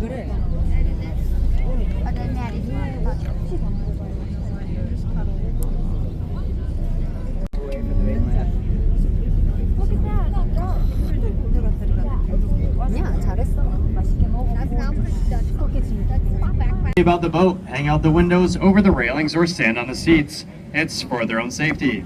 그래. 아니야, 잘했어. 맛있게 먹어. About the boat, hang out the windows, over the railings, or stand on the seats. It's for their own safety.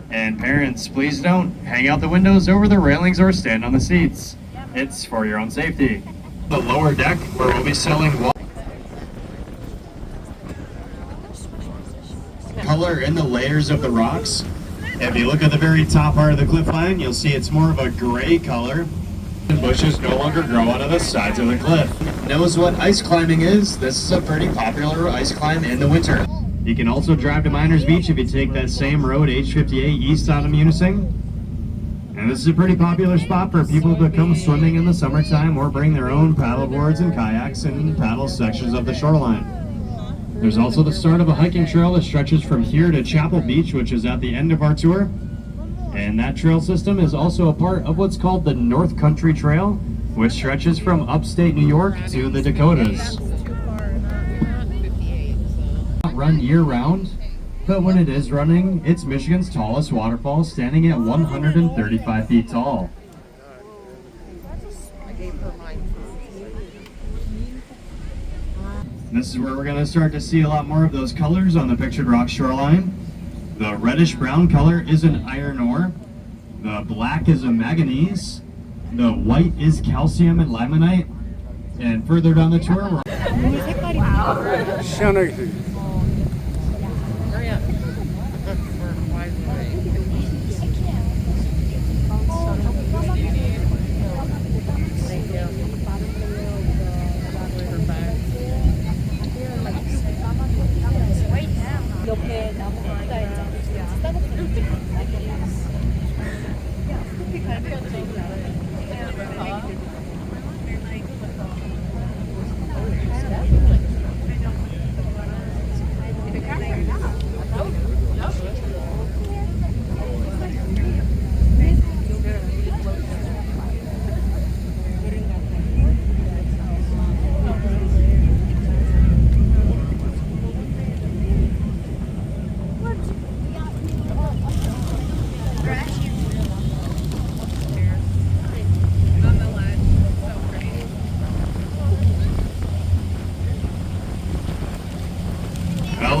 And parents, please don't hang out the windows, over the railings, or stand on the seats. It's for your own safety. The lower deck, where we'll be selling color in the layers of the rocks. If you look at the very top part of the cliff line, you'll see it's more of a gray color. The bushes no longer grow out of the sides of the cliff. Knows what ice climbing is? This is a pretty popular ice climb in the winter. You can also drive to Miners Beach if you take that same road, H58 east out of Munising. And this is a pretty popular spot for people to come swimming in the summertime or bring their own paddle boards and kayaks and paddle sections of the shoreline. There's also the start of a hiking trail that stretches from here to Chapel Beach, which is at the end of our tour. And that trail system is also a part of what's called the North Country Trail, which stretches from upstate New York to the Dakotas. Run year-round, but when it is running, it's Michigan's tallest waterfall, standing at 135 feet tall. This is where we're going to start to see a lot more of those colors on the pictured rock shoreline. The reddish-brown color is an iron ore. The black is a manganese. The white is calcium and limonite. And further down the tour, 시원하게. 옆에 나무가 있잖아.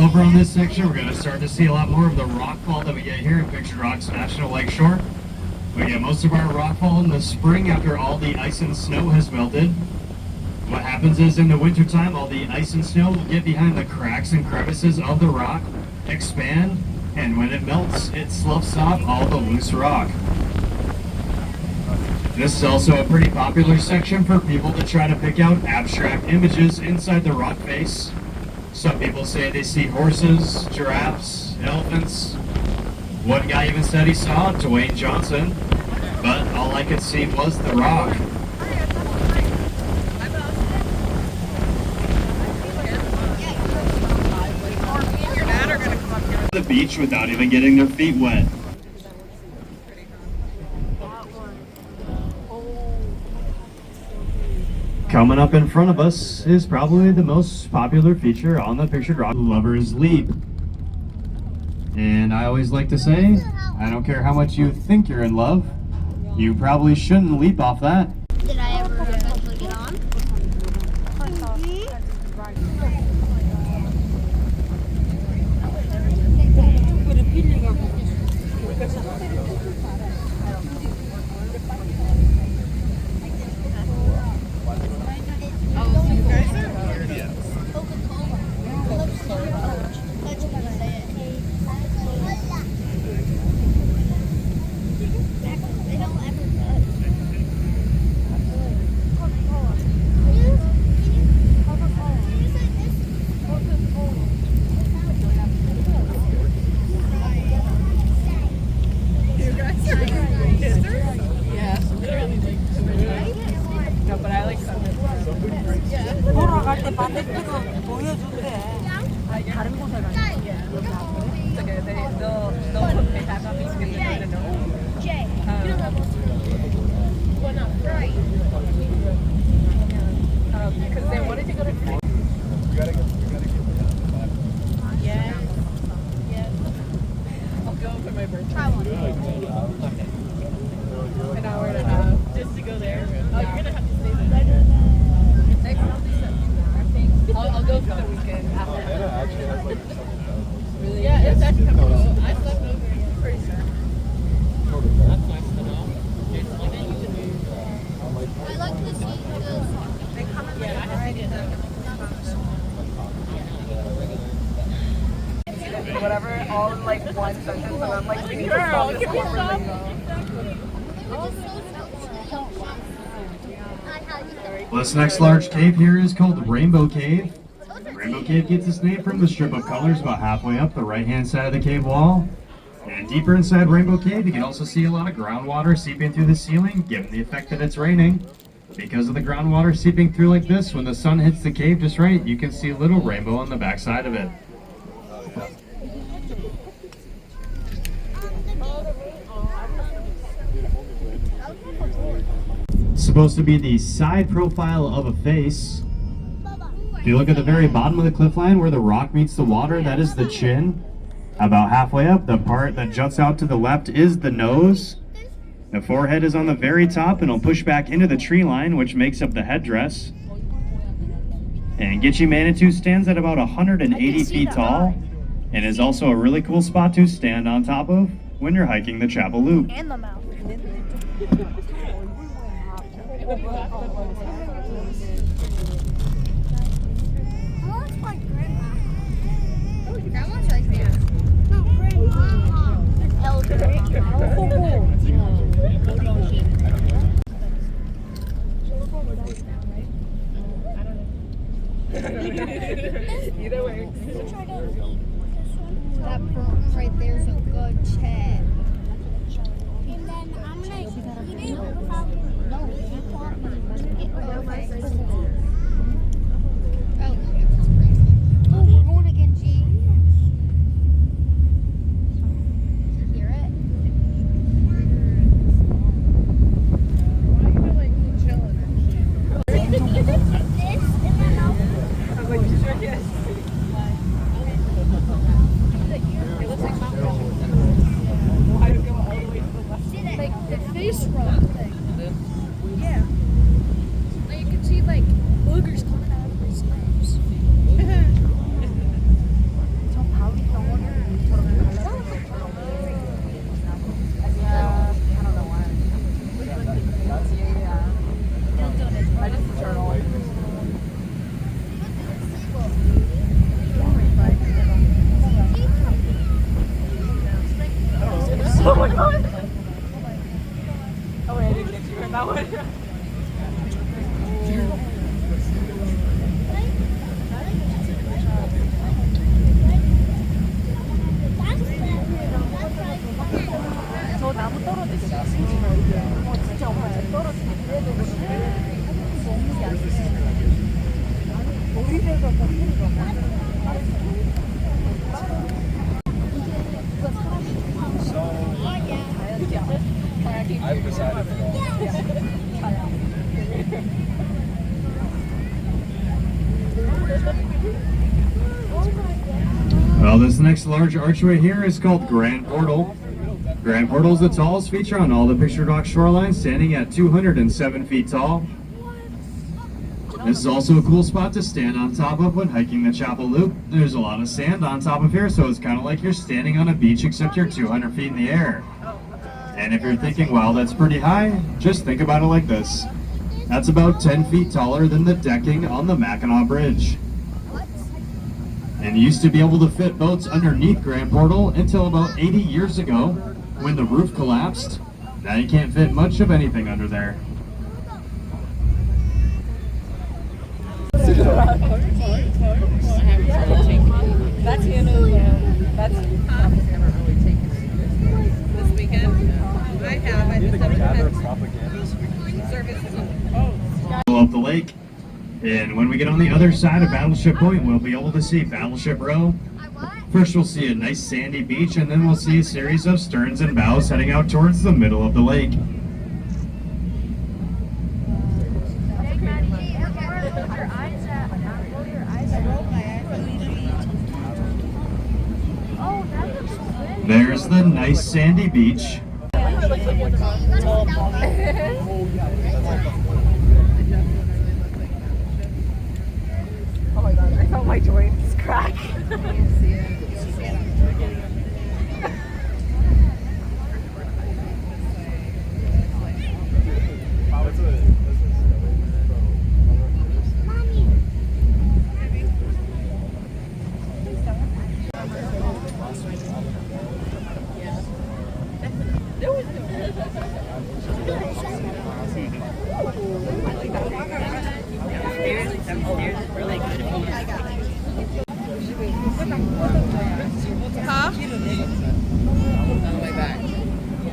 over on this section, we're going to start to see a lot more of the rockfall that we get here in Pictured Rocks National Lakeshore. We get most of our rockfall in the spring after all the ice and snow has melted. What happens is in the wintertime, all the ice and snow will get behind the cracks and crevices of the rock, expand, and when it melts, it sloughs off all the loose rock. This is also a pretty popular section for people to try to pick out abstract images inside the rock face. Some people say they see horses, giraffes, elephants. One guy even said he saw Dwayne Johnson, but all I could see was the rock. The beach without even getting their feet wet. Coming up in front of us is probably the most popular feature on the Pictured Rock, Lover's Leap. And I always like to say, I don't care how much you think you're in love, you probably shouldn't leap off that. Did I ever eventually get on? Try one. An hour and a half just to go there. Oh, you're gonna have to stay there. I'll go for the weekend after. Really? Yeah, it's actually kind of cool. I slept over here. Pretty sure. That's nice to know. I like to see those. They come in yeah, I see it. Whatever, all in like one sentence, and I'm like, girl, can you stop? Well, this next large cave here is called Rainbow Cave. Rainbow Cave gets its name from the strip of colors about halfway up the right-hand side of the cave wall. And deeper inside Rainbow Cave, you can also see a lot of groundwater seeping through the ceiling, given the effect that it's raining. Because of the groundwater seeping through like this, when the sun hits the cave just right, you can see a little rainbow on the backside of it. It's supposed to be the side profile of a face. If you look at the very bottom of the cliff line where the rock meets the water, that is the chin. About halfway up, the part that juts out to the left is the nose. The forehead is on the very top and will push back into the tree line, which makes up the headdress. And Gitche Manitou stands at about 180 feet tall and is also a really cool spot to stand on top of when you're hiking the Chapel Loop. And the mouth. Grandma's right there. No, Grandma. Either way. That broom right there is a good check. And then I'm gonna eat it without. No, oh, we're going again, G. You hear it? Why are you like chilling actually? This in my mouth. I was like, you sure yes. It looks like Mount Rock. Why do you go all the way to the left? Like the face rub thing. Yeah. Like you can see like boogers coming out of his nose. Oh my god! Oh wait, I didn't get you in that one. 저 나무 떨어지지 마. 진짜 엄마 떨어지게 그래도 너무 얇게. 머리대가 더 I've decided to go. Well, this next large archway here is called Grand Portal. Grand Portal is the tallest feature on all the pictured rock shorelines, standing at 207 feet tall. This is also a cool spot to stand on top of when hiking the Chapel Loop. There's a lot of sand on top of here, so it's kind of like you're standing on a beach except you're 200 feet in the air. And if you're thinking, wow, that's pretty high, just think about it like this. That's about 10 feet taller than the decking on the Mackinac Bridge. And you used to be able to fit boats underneath Grand Portal until about 80 years ago when the roof collapsed. Now you can't fit much of anything under there. That's Hannah. That's Papa's never really taken it this weekend. I have. I just haven't had services. Oh. Up the lake. And when we get on the other side of Battleship Point, we'll be able to see Battleship Row. First we'll see a nice sandy beach, and then we'll see a series of sterns and bows heading out towards the middle of the lake. Oh, that looks good. There's the nice sandy beach. Oh my god, I felt my joints crack.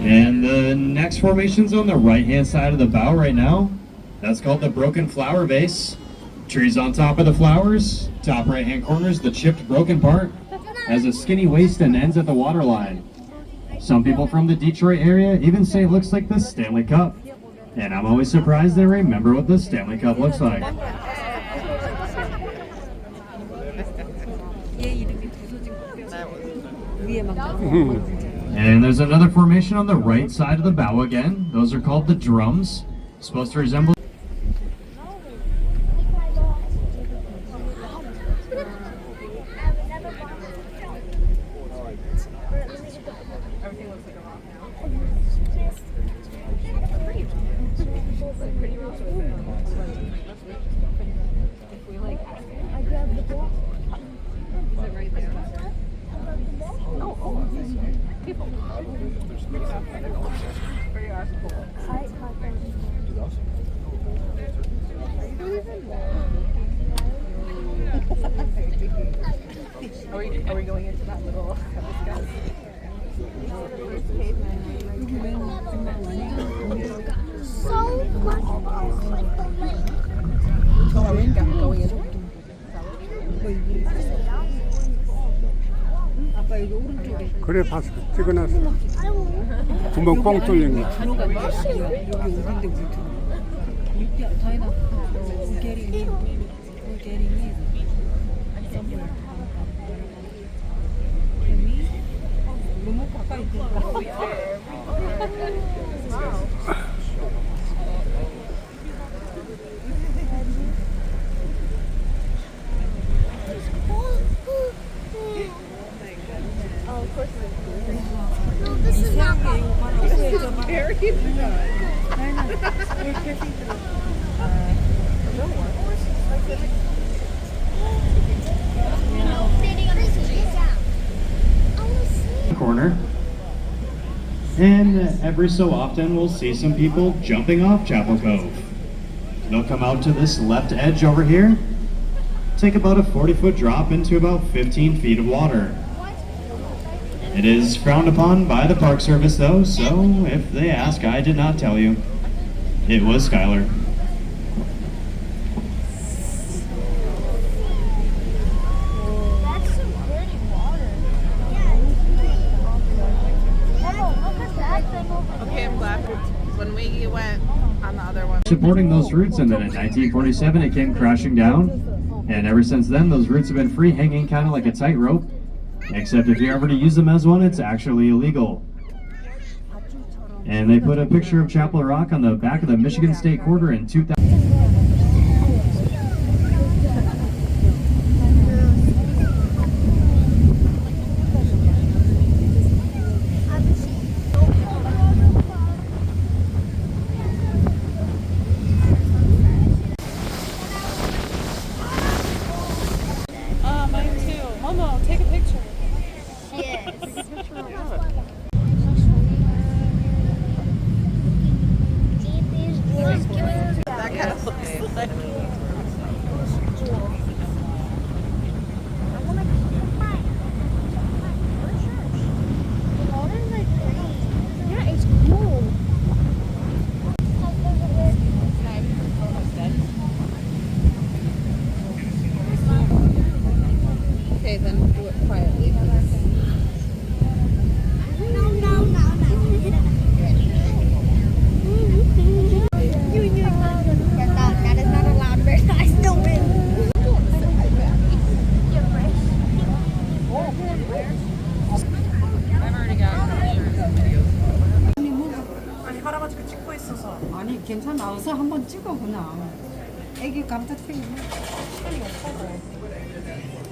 And the next formation's on the right-hand side of the bow right now. That's called the broken flower vase. Trees on top of the flowers. Top right-hand corner is the chipped broken part. Has a skinny waist and ends at the water line. Some people from the Detroit area even say it looks like the Stanley Cup. And I'm always surprised they remember what the Stanley Cup looks like. And there's another formation on the right side of the bow again. Those are called the drums. Supposed to resemble I grabbed the ball. Are we going into that little discuss? So much balls like the lake. Going into 그래 봤어. 찍어놨어. I will. 구멍 뻥 뚫린 거. Oh, of course. No, this is not very corner. And every so often we'll see some people jumping off Chapel Cove. They'll come out to this left edge over here, take about a 40-foot drop into about 15 feet of water. It is frowned upon by the Park Service though, so if they ask, I did not tell you. It was Skylar. That's some pretty water. Oh, look at that thing over Okay, I'm glad. When we went on the other one. Supporting those roots, and then in 1947 it came crashing down. And ever since then, those roots have been free hanging kind of like a tightrope. Except if you're ever to use them as one, it's actually illegal. And they put a picture of Chapel Rock on the back of the Michigan State Quarter in 2000. Mine too. Momo, take a picture. Yes. That kind 괜찮아. 어서 한번 찍어 그냥. 애기 감자튀김. 시간이 없어서.